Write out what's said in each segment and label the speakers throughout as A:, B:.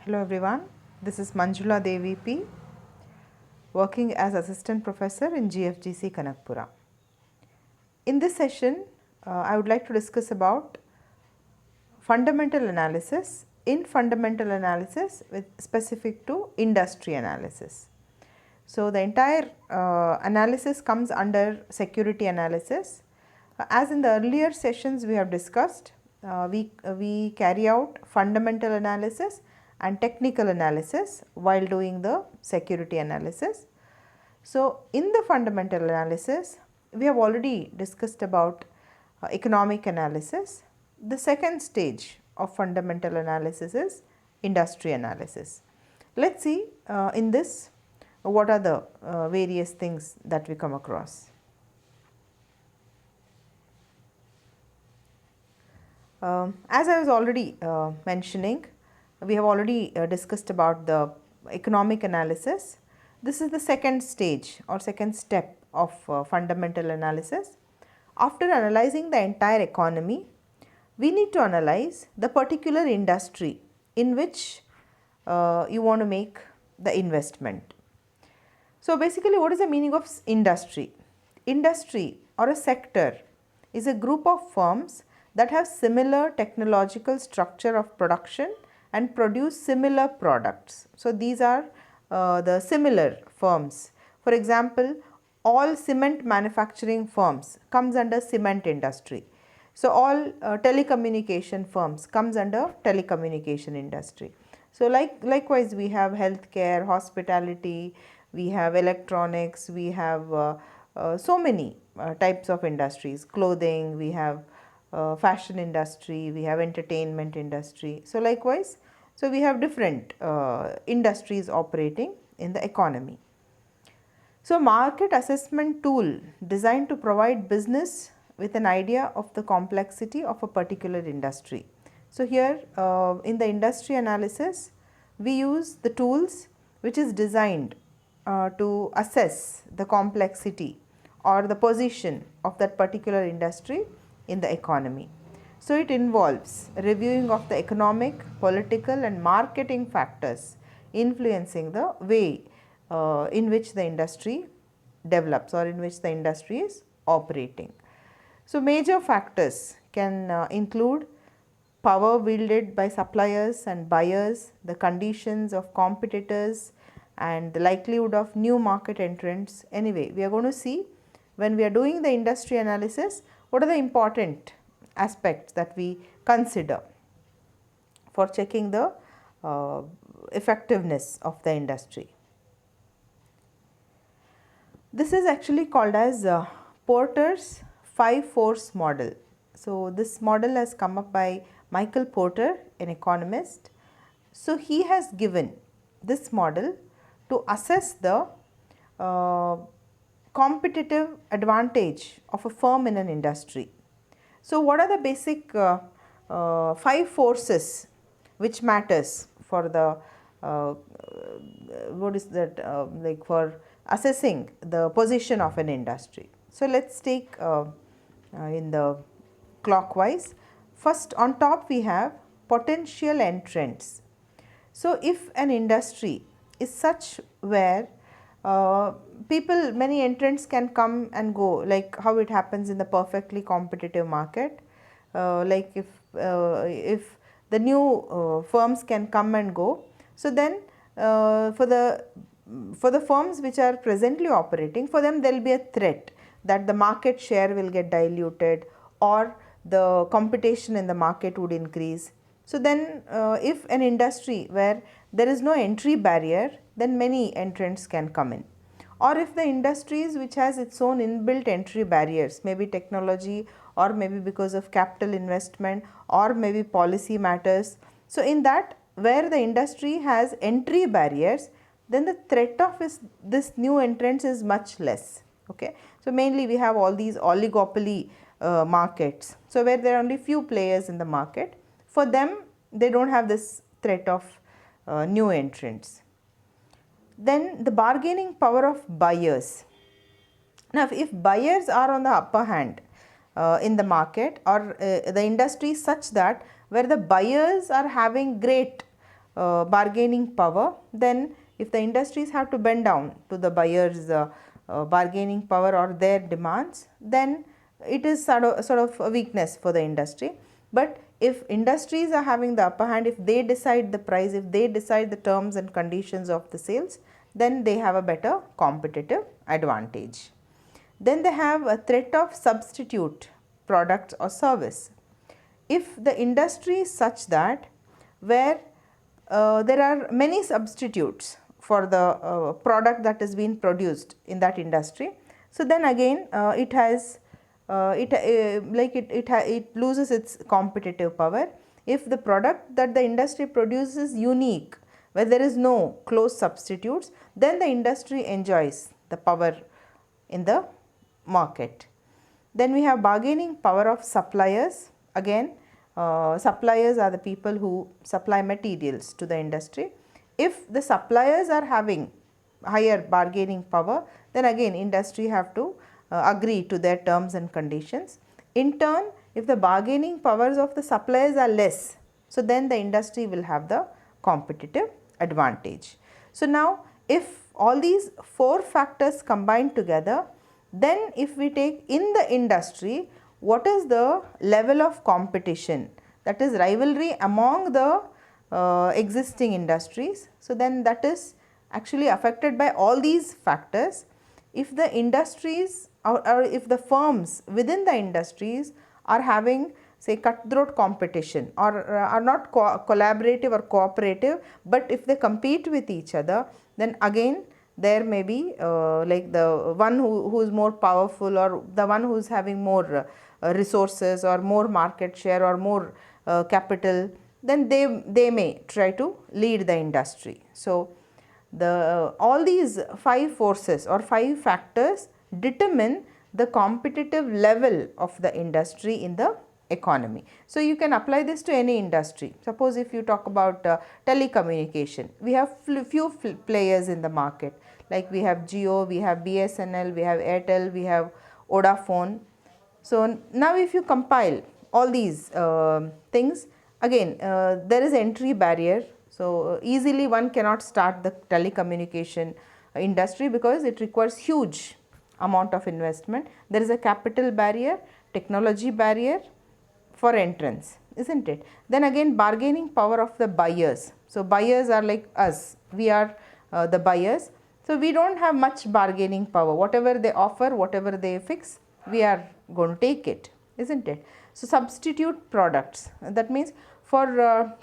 A: Hello everyone, this is Manjula Devi P, working as Assistant Professor in GFGC Kanakpura. In this session, I would like to discuss about fundamental analysis in fundamental analysis with specific to industry analysis. So, the entire analysis comes under security analysis. As in the earlier sessions we have discussed, we carry out fundamental analysis and technical analysis while doing the security analysis. So, in the fundamental analysis, we have already discussed about economic analysis. The second stage of fundamental analysis is industry analysis. Let us see in this what are the various things that we come across. As I was already mentioning, we have already discussed about the economic analysis. This is the second stage or second step of fundamental analysis. After analyzing the entire economy, we need to analyze the particular industry in which you want to make the investment. So, basically what is the meaning of industry? Industry or a sector is a group of firms that have similar technological structure of production and produce similar products. So, these are the similar firms. For example, all cement manufacturing firms comes under cement industry. So, all telecommunication firms comes under telecommunication industry. So, likewise we have healthcare, hospitality, we have electronics, we have so many types of industries, clothing, we have fashion industry, we have entertainment industry. So, likewise, so we have different industries operating in the economy. So, market assessment tool designed to provide business with an idea of the complexity of a particular industry. So, here in the industry analysis, we use the tools which is designed to assess the complexity or the position of that particular industry in the economy. So, it involves reviewing of the economic, political and marketing factors influencing the way in which the industry develops or in which the industry is operating. So, major factors can include power wielded by suppliers and buyers, the conditions of competitors and the likelihood of new market entrants. Anyway, we are going to see when we are doing the industry analysis, what are the important aspects that we consider for checking the effectiveness of the industry. This is actually called as Porter's 5-force model. So, this model has come up by Michael Porter, an economist. So, he has given this model to assess the competitive advantage of a firm in an industry. So, what are the basic 5 forces which matters for the what is that like for assessing the position of an industry. So, let us take in the clockwise. First, on top we have potential entrants. So, if an industry is such where many entrants can come and go, like how it happens in the perfectly competitive market, like if the new firms can come and go. So, then for the firms which are presently operating, for them there will be a threat that the market share will get diluted or the competition in the market would increase. So, then if an industry where there is no entry barrier, then many entrants can come in. Or if the industries which has its own inbuilt entry barriers, maybe technology or maybe because of capital investment or maybe policy matters. So, in that where the industry has entry barriers, then the threat of this new entrants is much less. Okay. So, mainly we have all these oligopoly markets. So, where there are only few players in the market, for them they do not have this threat of new entrants. Then the bargaining power of buyers. Now, if buyers are on the upper hand in the market or the industry is such that where the buyers are having great bargaining power, then if the industries have to bend down to the buyers' bargaining power or their demands, then it is sort of a weakness for the industry. But if industries are having the upper hand, if they decide the price, if they decide the terms and conditions of the sales, then they have a better competitive advantage. Then they have a threat of substitute product or service. If the industry is such that where there are many substitutes for the product that is being produced in that industry, so then again it has it loses its competitive power. If the product that the industry produces is unique, where there is no close substitutes, then the industry enjoys the power in the market. Then we have bargaining power of suppliers. Again, suppliers are the people who supply materials to the industry. If the suppliers are having higher bargaining power, then again industry have to agree to their terms and conditions. In turn, if the bargaining powers of the suppliers are less, so then the industry will have the competitive advantage. So now if all these four factors combine together, then if we take in the industry, what is the level of competition, that is rivalry among the existing industries. So then that is actually affected by all these factors. If the industries or if the firms within the industries are having say cutthroat competition or are not collaborative or cooperative, but if they compete with each other, then again there may be like the one who is more powerful or the one who is having more resources or more market share or more capital, then they may try to lead the industry. So the all these five forces or five factors determine the competitive level of the industry in the economy. So you can apply this to any industry. Suppose if you talk about telecommunication, we have few players in the market, like we have Jio, we have BSNL, we have Airtel, we have Vodafone. So now if you compile all these things, again there is entry barrier. So easily one cannot start the telecommunication industry because it requires huge amount of investment. There is a capital barrier, technology barrier for entrance, isn't it? Then again bargaining power of the buyers. So buyers are like us, we are the buyers. So we don't have much bargaining power. Whatever they offer, whatever they fix, we are going to take it, isn't it? So substitute products, that means for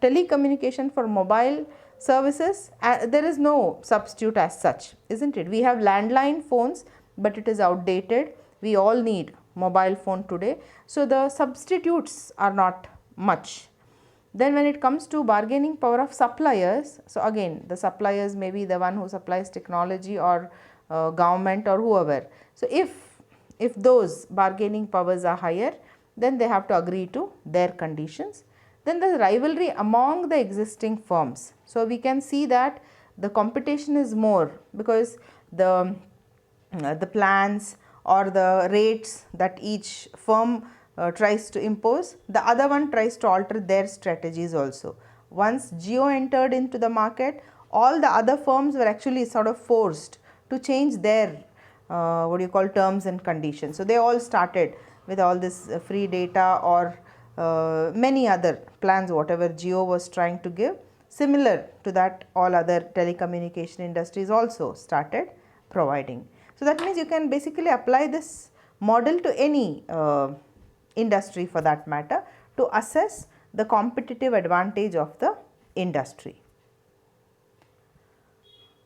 A: telecommunication, for mobile services, there is no substitute as such, isn't it? We have landline phones, but it is outdated. We all need mobile phone today. So the substitutes are not much. Then when it comes to bargaining power of suppliers, so again the suppliers may be the one who supplies technology or government or whoever. So if those bargaining powers are higher, then they have to agree to their conditions. Then the rivalry among the existing firms. So we can see that the competition is more because the plans or the rates that each firm tries to impose, the other one tries to alter their strategies also. Once Jio entered into the market, all the other firms were actually sort of forced to change their terms and conditions. So they all started with all this free data or many other plans, whatever Jio was trying to give. Similar to that, all other telecommunication industries also started providing. So that means you can basically apply this model to any industry for that matter to assess the competitive advantage of the industry.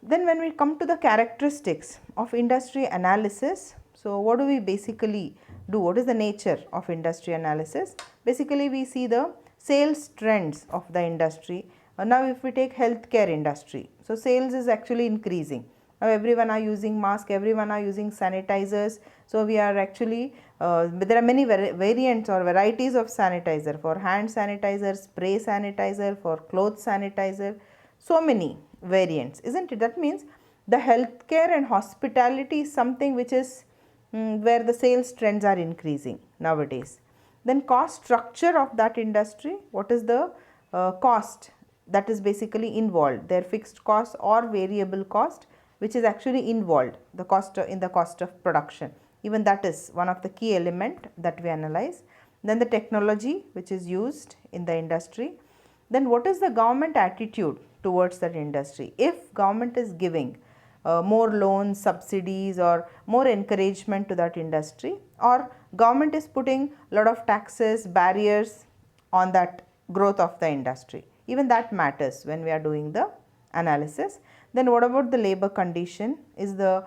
A: Then when we come to the characteristics of industry analysis, so what do we basically do? What is the nature of industry analysis? Basically we see the sales trends of the industry. Now if we take healthcare industry, so sales is actually increasing. Now everyone are using mask, everyone are using sanitizers. So we are actually, there are many variants or varieties of sanitizer, for hand sanitizer, spray sanitizer, for cloth sanitizer, so many variants, isn't it? That means the healthcare and hospitality is something which is where the sales trends are increasing nowadays. Then cost structure of that industry, what is the cost that is basically involved, their fixed cost or variable cost which is actually involved, the cost in the cost of production. Even that is one of the key element that we analyze. Then the technology which is used in the industry. Then what is the government attitude towards that industry? If government is giving more loans, subsidies or more encouragement to that industry, or government is putting a lot of taxes, barriers on that growth of the industry. Even that matters when we are doing the analysis. Then what about the labor condition? Is the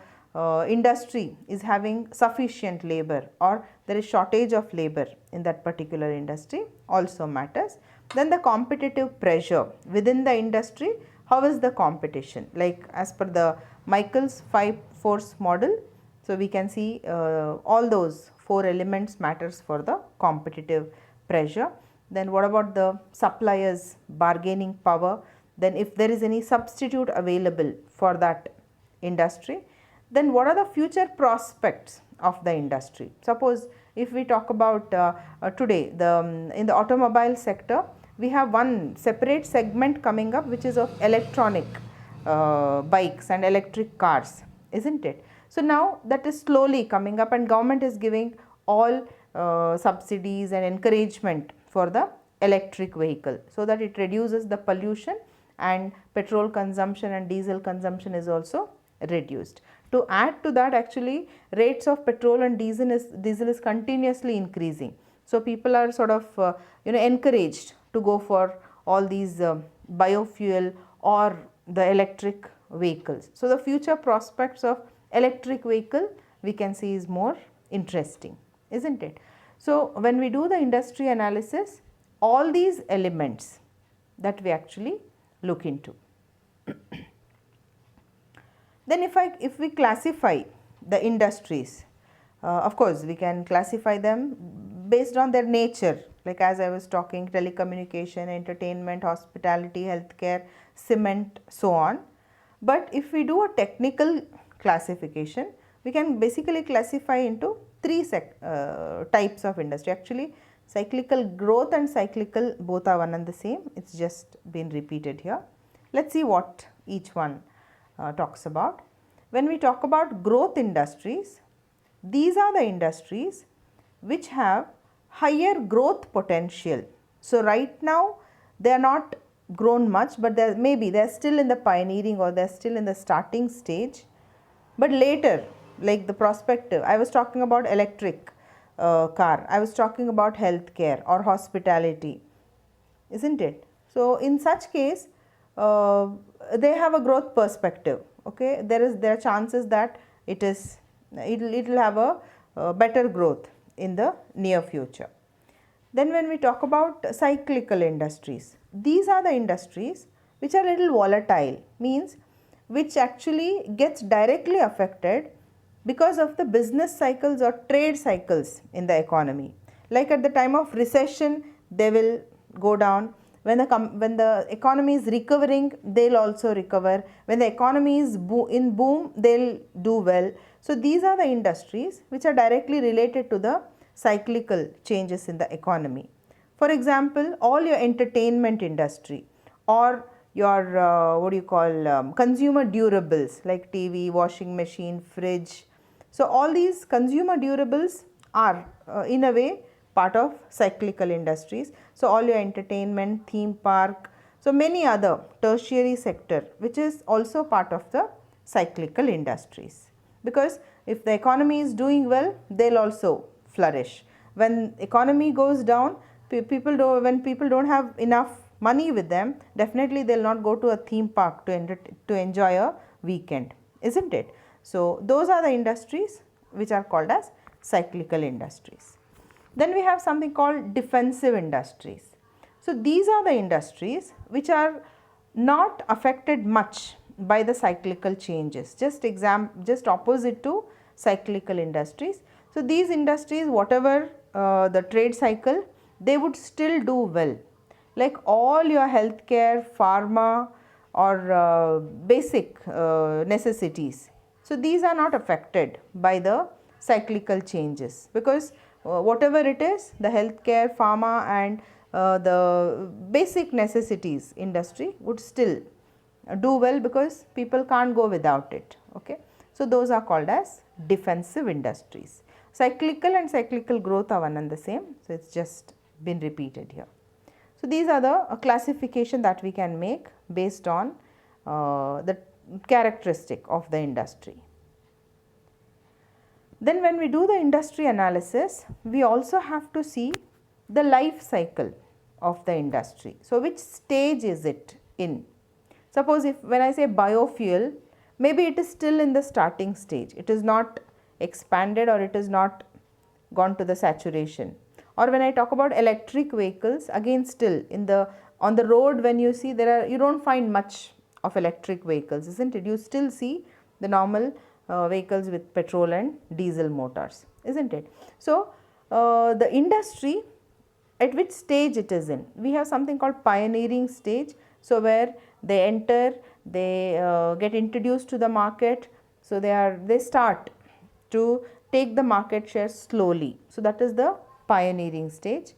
A: industry is having sufficient labor or there is shortage of labor in that particular industry, also matters. Then the competitive pressure within the industry, how is the competition? Like as per the Michael's 5 force model, so we can see all those 4 elements matters for the competitive pressure. Then what about the suppliers bargaining power? Then if there is any substitute available for that industry, then what are the future prospects of the industry? Suppose if we talk about today in the automobile sector, we have one separate segment coming up which is of electronic bikes and electric cars, isn't it? So now that is slowly coming up and government is giving all subsidies and encouragement for the electric vehicle so that it reduces the pollution and petrol consumption and diesel consumption is also reduced. To add to that, actually rates of petrol and diesel is continuously increasing. So people are sort of encouraged to go for all these biofuel or the electric vehicles. So the future prospects of electric vehicle we can see is more interesting, isn't it? So when we do the industry analysis, all these elements that we actually look into. Then if we classify the industries, of course we can classify them based on their nature, like as I was talking, telecommunication, entertainment, hospitality, healthcare, cement, so on. But if we do a technical classification, we can basically classify into 3 types of industry. Actually cyclical growth and cyclical both are one and the same, it's just been repeated here. Let's see what each one talks about. When we talk about growth industries, these are the industries which have higher growth potential. So right now they are not grown much, but they are still in the pioneering or they are still in the starting stage. But later, like the prospective, I was talking about electric car, I was talking about healthcare or hospitality, isn't it? So in such case they have a growth perspective. Okay, there are chances that it will have a better growth in the near future. Then when we talk about cyclical industries, these are the industries which are little volatile, means which actually gets directly affected because of the business cycles or trade cycles in the economy. Like at the time of recession, they will go down. When the economy is recovering, they'll also recover. When the economy is in boom, they'll do well. So these are the industries which are directly related to the cyclical changes in the economy. For example, all your entertainment industry or your consumer durables like TV, washing machine, fridge. So all these consumer durables are in a way part of cyclical industries. So all your entertainment, theme park, so many other tertiary sector which is also part of the cyclical industries, because if the economy is doing well, they'll also flourish. When economy goes down, when people don't have enough money with them, definitely they'll not go to a theme park to enjoy a weekend, isn't it? So those are the industries which are called as cyclical industries. Then we have something called defensive industries. So these are the industries which are not affected much by the cyclical changes, just opposite to cyclical industries. So these industries, whatever the trade cycle, they would still do well, like all your healthcare, pharma or basic necessities. So these are not affected by the cyclical changes, because whatever it is, the healthcare, pharma and the basic necessities industry would still do well because people can't go without it. Okay. So, those are called as defensive industries. Cyclical and cyclical growth are one and the same. So, it is just been repeated here. So, these are the classification that we can make based on the characteristic of the industry. Then when we do the industry analysis, we also have to see the life cycle of the industry. So, which stage is it in? Suppose if when I say biofuel, maybe it is still in the starting stage. It is not expanded or it is not gone to the saturation. Or when I talk about electric vehicles, again still in the on the road, when you see you don't find much of electric vehicles, isn't it? You still see the normal vehicles with petrol and diesel motors, isn't it? So, the industry, at which stage it is in? We have something called pioneering stage. So, where they enter, they get introduced to the market. So, they start to take the market share slowly. So, that is the pioneering stage.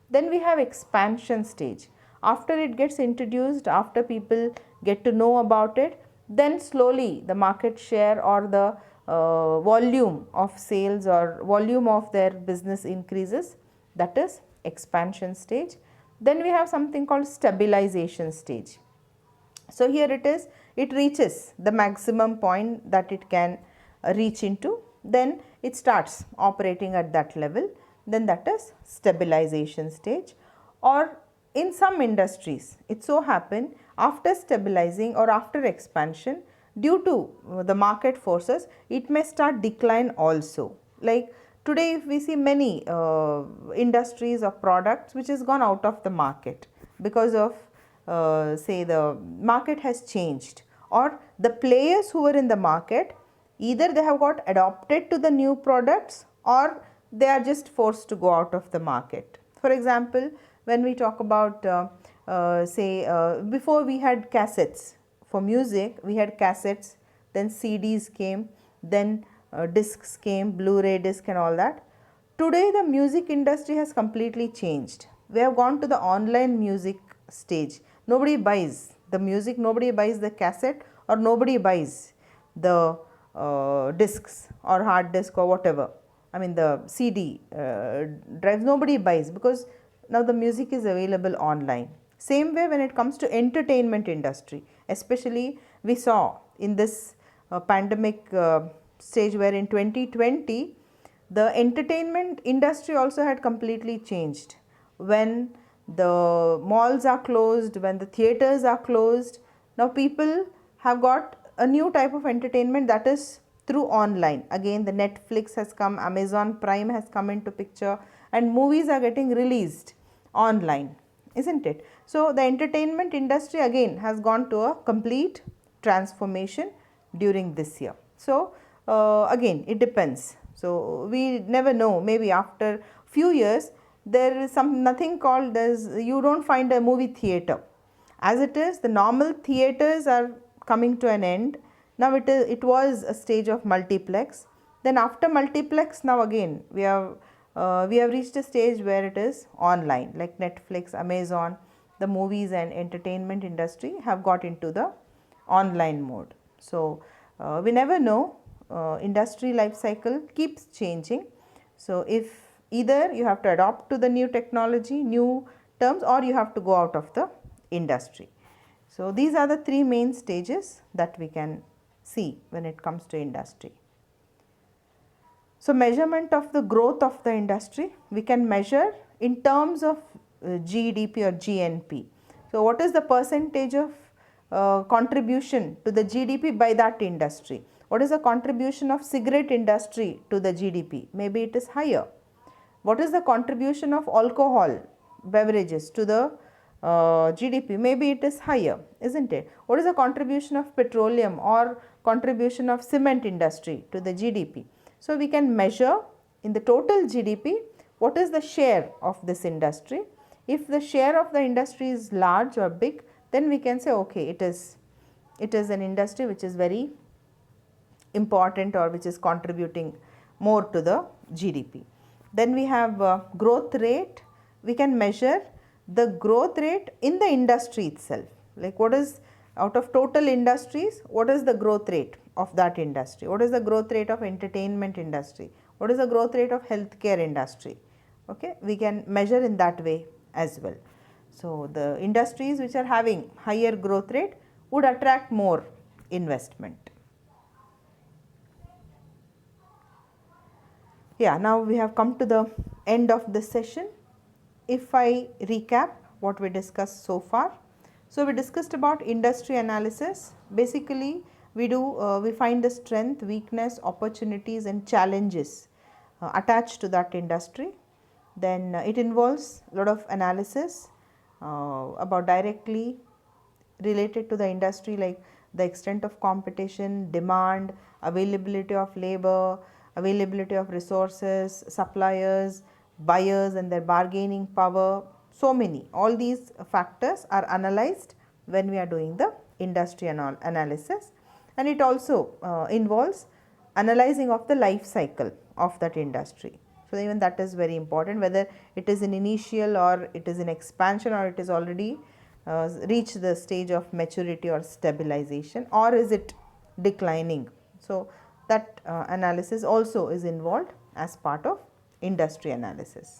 A: Then we have expansion stage. After it gets introduced, after people get to know about it, then slowly the market share or the volume of sales or volume of their business increases. That is expansion stage. Then we have something called stabilization stage. So, here it reaches the maximum point that it can reach into, then it starts operating at that level, then that is stabilization stage. Or in some industries, it so happen after stabilizing or after expansion, due to the market forces, it may start decline also. Like today, if we see many industries or products which has gone out of the market because of say the market has changed, or the players who were in the market, either they have got adopted to the new products or they are just forced to go out of the market. For example, when we talk about before we had cassettes for music, we had cassettes, then CDs came, then discs came, Blu-ray disc and all that. Today the music industry has completely changed. We have gone to the online music stage. Nobody buys the music, nobody buys the cassette, or nobody buys the discs or hard disk or whatever. I mean the CD drives, nobody buys because now the music is available online. Same way when it comes to entertainment industry, especially we saw in this pandemic stage where in 2020 the entertainment industry also had completely changed. When the malls are closed, when the theaters are closed, now people have got a new type of entertainment, that is through online. Again the Netflix has come, Amazon Prime has come into picture, and movies are getting released online, isn't it? So, the entertainment industry again has gone to a complete transformation during this year. So, again it depends. So, we never know, maybe after few years there is nothing called as, you don't find a movie theater. As it is, the normal theaters are coming to an end. Now it was a stage of multiplex. Then after multiplex, now again we have reached a stage where it is online, like Netflix, Amazon. The movies and entertainment industry have got into the online mode. So we never know, industry life cycle keeps changing. So if either you have to adopt to the new technology, new terms, or you have to go out of the industry. So these are the three main stages that we can see when it comes to industry. So measurement of the growth of the industry, we can measure in terms of GDP or GNP. So what is the percentage of contribution to the GDP by that industry? What is the contribution of cigarette industry to the GDP? Maybe it is higher. What is the contribution of alcohol beverages to the GDP? Maybe it is higher, isn't it? What is the contribution of petroleum or contribution of cement industry to the GDP? So we can measure in the total GDP what is the share of this industry. If the share of the industry is large or big, then we can say okay, it is an industry which is very important or which is contributing more to the GDP. Then we have growth rate. We can measure the growth rate in the industry itself. Like what is out of total industries, what is the growth rate of that industry? What is the growth rate of entertainment industry? What is the growth rate of healthcare industry? Okay, we can measure in that way as well. So the industries which are having higher growth rate would attract more investment. Yeah, now we have come to the end of this session. If I recap what we discussed so far, so we discussed about industry analysis. Basically, we find the strength, weakness, opportunities, and challenges attached to that industry. Then it involves a lot of analysis about directly related to the industry, like the extent of competition, demand, availability of labor, availability of resources, suppliers, buyers and their bargaining power. So many, all these factors are analyzed when we are doing the industry analysis, and it also involves analyzing of the life cycle of that industry. So even that is very important, whether it is in initial or it is in expansion or it is already reached the stage of maturity or stabilization, or is it declining. So that analysis also is involved as part of industry analysis.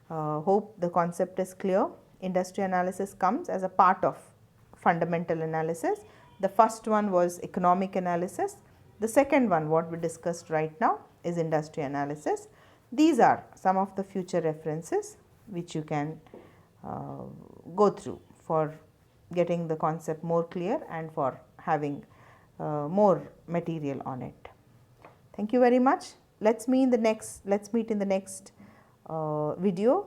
A: Hope the concept is clear. Industry analysis comes as a part of fundamental analysis. The first one was economic analysis. The second one, what we discussed right now, is industry analysis. These are some of the future references which you can go through for getting the concept more clear and for having more material on it. Thank you very much. Let's meet in the next video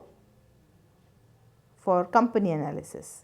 A: for company analysis.